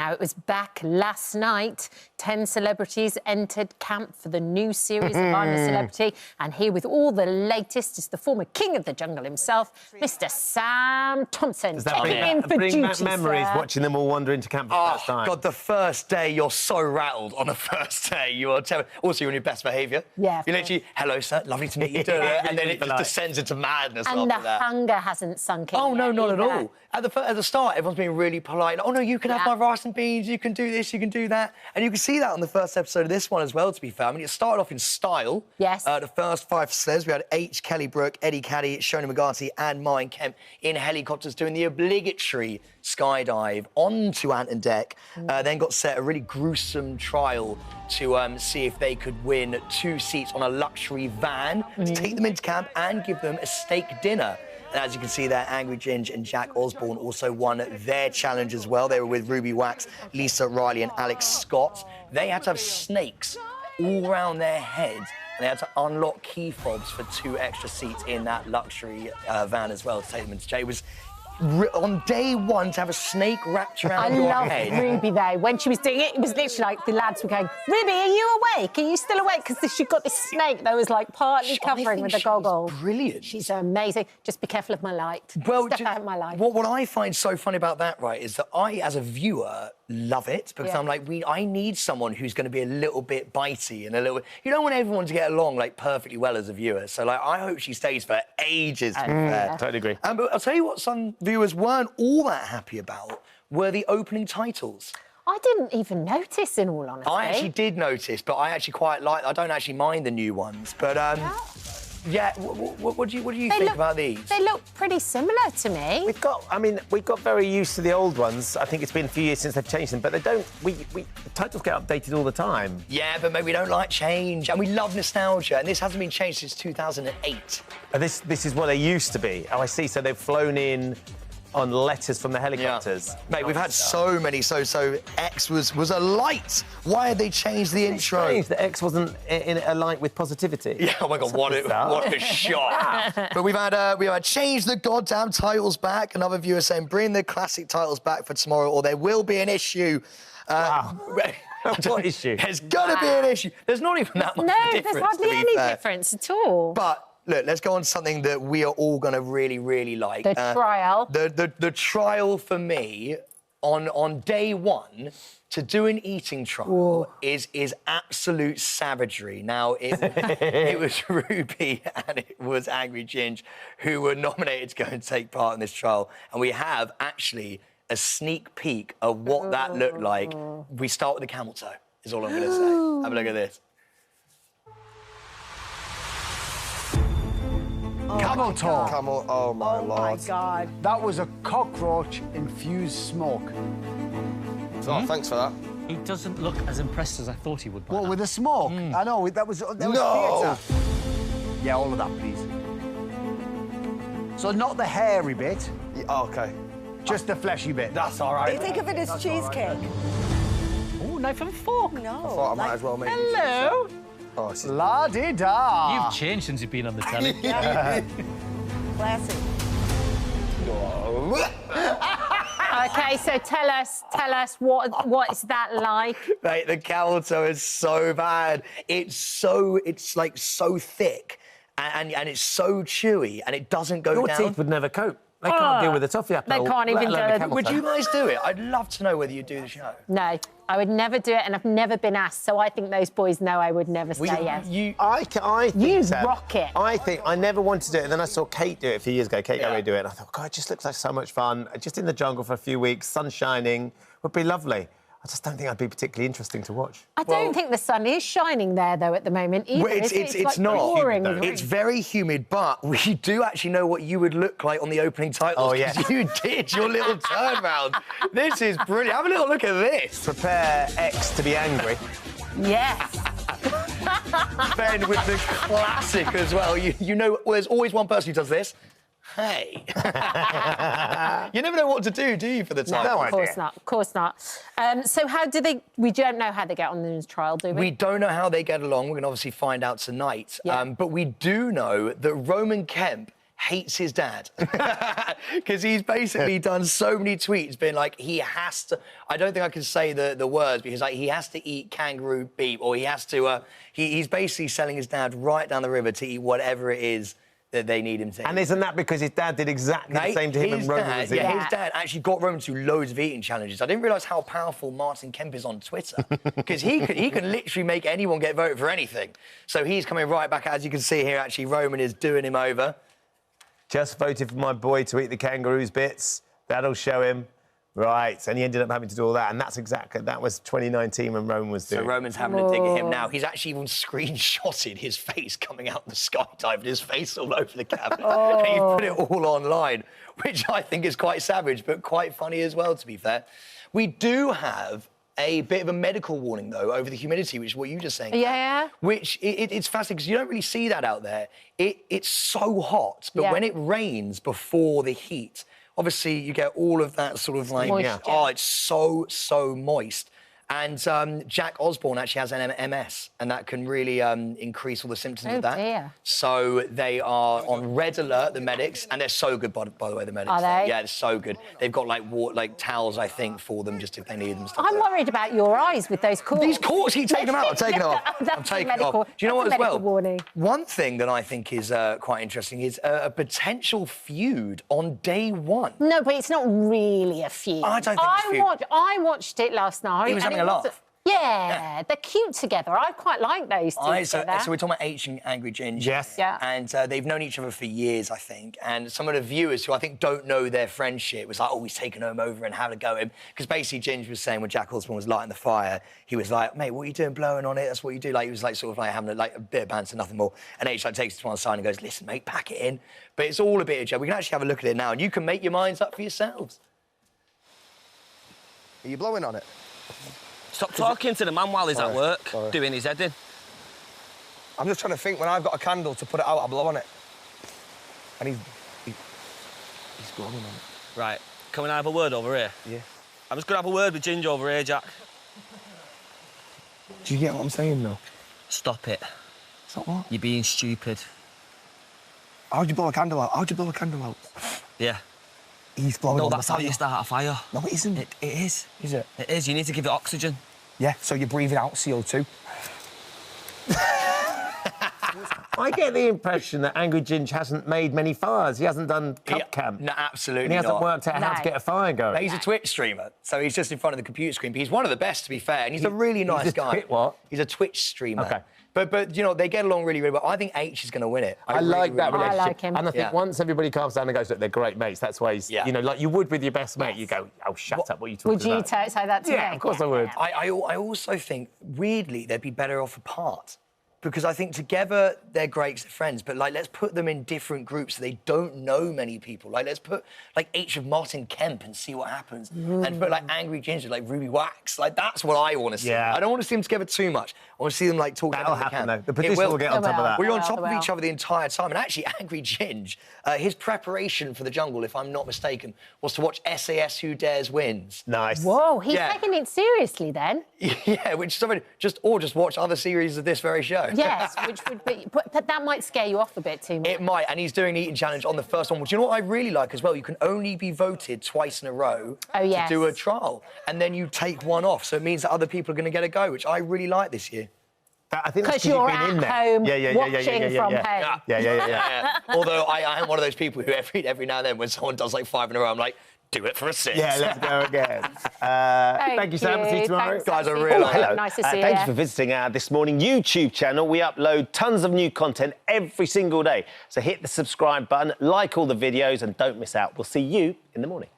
Now, it was back last night. 10 celebrities entered camp for the new series of I'm a Celebrity. And here with all the latest is the former king of the jungle himself, Mr. Sam Thompson. Does that bring back memories, watching them all wander into camp for the first time? God, the first day, you're so rattled on the first day. You are terrible. Also, you're on your best behaviour. Yeah. You're literally, hello, sir, lovely to meet you. And then it just descends into madness after that. And the hunger hasn't sunk in. Oh, no, not at all. At the start, everyone's being really polite. Oh, no, you can have my rice and beans, you can do this, you can do that. And you can see that on the first episode of this one as well, to be fair. I mean, it started off in style. Yes. The first 5 celebs, we had H, Kelly Brook, Eddie Caddy, Shona McGarty and Mine Kemp in helicopters doing the obligatory skydive onto Ant and Dec. Then got set a really gruesome trial to see if they could win 2 seats on a luxury van to take them into camp and give them a steak dinner. And as you can see there, Angry Ginge and Jack Osborne also won their challenge as well. They were with Ruby Wax, Lisa Riley and Alex Scott. They had to have snakes all around their heads, and they had to unlock key fobs for 2 extra seats in that luxury van as well to take them into jail. It was on day 1 to have a snake wrapped around your head. I love Ruby, though. When she was doing it, it was literally like the lads were going, Ruby, are you awake? Are you still awake? Because she got this snake that was, like, partly covering with the goggles. Brilliant. She's amazing. Just be careful of my light. Well, Step out of my light. What I find so funny about that, right, is that I, as a viewer, love it because I'm like, I need someone who's going to be a little bit bitey and a little... You don't want everyone to get along, like, perfectly well as a viewer. So, like, I hope she stays for ages, to be fair. Totally agree. But I'll tell you what some viewers weren't all that happy about were the opening titles. I didn't even notice, in all honesty. I actually did notice, but I actually quite like... I don't actually mind the new ones, but... Yeah, what do you think about these? They look pretty similar to me. We got very used to the old ones. I think it's been a few years since they've changed them, but they don't... the titles get updated all the time. Yeah, but maybe we don't like change, and we love nostalgia, and this hasn't been changed since 2008. This is what they used to be. Oh, I see. So they've flown in on letters from the helicopters. Yeah. Mate, we've had so many. So X was a light. Why had they changed the intro? Strange that X wasn't in a light with positivity. Yeah, oh my God, what a shot. But we've had change the goddamn titles back. Another viewer saying bring the classic titles back for tomorrow or there will be an issue. Wow. What issue? There's gonna be an issue. There's not even that much difference. No, there's hardly any difference at all. But look, let's go on to something that we are all going to really, really like. The trial. The trial for me on day 1 to do an eating trial is absolute savagery. Now, it was Ruby and it was Angry Ginge who were nominated to go and take part in this trial. And we have actually a sneak peek of what that looked like. We start with the camel toe, is all I'm going to say. Have a look at this. Camel toe. Camel, oh my lord. Oh my God. That was a cockroach-infused smoke. Oh, thanks for that. He doesn't look as impressed as I thought he would. What, with the smoke? I know, that was theatre. Yeah, all of that, please. So not the hairy bit. Yeah, oh, OK. Just the fleshy bit. That's all right. You think of it as cheesecake? Oh, knife and fork. No. I thought I might as well make Hello. Oh, this is... La-di-da. You've changed since you've been on the telly. Classic. OK, so tell us what is that like? Mate, the camel toe is so bad. It's like so thick and it's so chewy and it doesn't go down. Your teeth would never cope. They can't deal with the toffee apple. They can't even do it. Would you guys do it? I'd love to know whether you do the show. No, I would never do it, and I've never been asked, so I think those boys know I would never say yes. I think You so. rock it. I never wanted to do it, and then I saw Kate do it a few years ago. Kate Galloway do it, and I thought, God, it just looks like so much fun. Just in the jungle for a few weeks, sun shining, would be lovely. I just don't think I'd be particularly interesting to watch. I don't think the sun is shining there, though, at the moment either. Well, it's like not. pouring. It's very humid, but we do actually know what you would look like on the opening titles. Oh, yeah. You did your little turnaround. This is brilliant. Have a little look at this. Prepare X to be angry. Yes. Ben with the classic as well. You know, there's always one person who does this. Hey. You never know what to do you, for the time? No, of course not. Of course not. So how do they... We don't know how they get on the trial, do we? We don't know how they get along. We're going to obviously find out tonight. Yeah. But we do know that Roman Kemp hates his dad because he's basically done so many tweets being like he has to. I don't think I can say the words because like he has to eat kangaroo beef or he has to. He's basically selling his dad right down the river to eat whatever it is that they need him to. And isn't that because his dad did exactly the same to him and Roman was his dad actually got Roman to do loads of eating challenges. I didn't realise how powerful Martin Kemp is on Twitter because he can literally make anyone get voted for anything. So he's coming right back, as you can see here, actually, Roman is doing him over. Just voted for my boy to eat the kangaroos bits. That'll show him. Right, and he ended up having to do all that, and that was 2019 when Roman was doing it. So Roman's having a dig at him now. He's actually even screenshotted his face coming out the skydive and his face all over the cabinet. And he put it all online, which I think is quite savage, but quite funny as well, to be fair. We do have a bit of a medical warning, though, over the humidity, which is what you were just saying. Yeah. Which, it's fascinating, because you don't really see that out there. It's so hot, but when it rains before the heat, obviously, you get all of that sort of like, oh, it's so moist. And Jack Osborne actually has an MS, and that can really increase all the symptoms of that. Dear. So they are on red alert, the medics, and they're so good, by the way, the medics. Are they? Yeah, they're so good. They've got like towels, I think, for them just if they need them. Stuff I'm worried about your eyes with those corks. These corks, keep taking them out. I'm taking them off. I'm taking them off. Do you know what, as well? Warning. One thing that I think is quite interesting is a potential feud on day one. No, but it's not really a feud. I don't think it's a feud. I watched it last night. He was having a laugh. Yeah, they're cute together. I quite like those two together. So we're talking about H and Angry Ginge. Yes. Yeah. And they've known each other for years, I think. And some of the viewers who I think don't know their friendship was like, oh, he's taken him over and having a go at him. Because basically Ginge was saying when Jack Osborne was lighting the fire, he was like, mate, what are you doing blowing on it? That's what you do. Like, he was like sort of like having a bit of banter, nothing more. And H like takes it to one side and goes, listen, mate, pack it in. But it's all a bit of a joke. We can actually have a look at it now and you can make your minds up for yourselves. Are you blowing on it? Stop talking to the man while he's at work, doing his head in. I'm just trying to think, when I've got a candle to put it out, I blow on it. And he's blowing on it. Right, can we have a word over here? Yeah. I'm just going to have a word with Ginge over here, Jack. Do you get what I'm saying, though? Stop it. Stop what? You're being stupid. How'd you blow a candle out? How'd you blow a candle out? Yeah. He's blowing on the fire. No, that's how you start a fire. No, it isn't. It is. Is it? It is. You need to give it oxygen. Yeah, so you're breathing out CO2. I get the impression that Angry Ginge hasn't made many fires. He hasn't done Cup Camp. No, absolutely And he hasn't not. worked out how to get a fire going. He's a Twitch streamer, so he's just in front of the computer screen. But he's one of the best, to be fair, and he's a really nice guy. What? He's a Twitch streamer. Okay. But you know, they get along really, really well. I think H is going to win it. I like that relationship. I like him. And I think once everybody calms down and goes, look, they're great mates, that's why he's, you know, like you would with your best mate, you go, oh, shut up, what are you talking Would you about? say that to me? Yeah, of course I would. I also think, weirdly, they'd be better off apart. Because I think together they're great friends, but like let's put them in different groups so they don't know many people. Like let's put like H of Martin Kemp and see what happens, and put like Angry Ginger like Ruby Wax. Like that's what I want to see. Yeah. I don't want to see them together too much. I want to see them like talk. That'll happen though. The producer will get on top of that. We're on top of each other the entire time. And actually, Angry Ginge, his preparation for the jungle, if I'm not mistaken, was to watch SAS Who Dares Wins. Nice. Whoa, he's taking it seriously then. Yeah, which somebody just watch other series of this very show. Yes, which would be, but that might scare you off a bit too much. It might, and he's doing the eating challenge on the first one. Well, do you know what I really like as well? You can only be voted twice in a row to do a trial, and then you take one off. So it means that other people are going to get a go, which I really like this year. I think because you're at home watching from home. Yeah. Although I am one of those people who every now and then when someone does like 5 in a row, I'm like, do it for a 6. Yeah, let's go again. Thank you, Sam. See you tomorrow. Thanks, guys, I Sophie. really hello. Nice to see you. Thank you for visiting our This Morning YouTube channel. We upload tons of new content every single day. So hit the subscribe button, like all the videos, and don't miss out. We'll see you in the morning.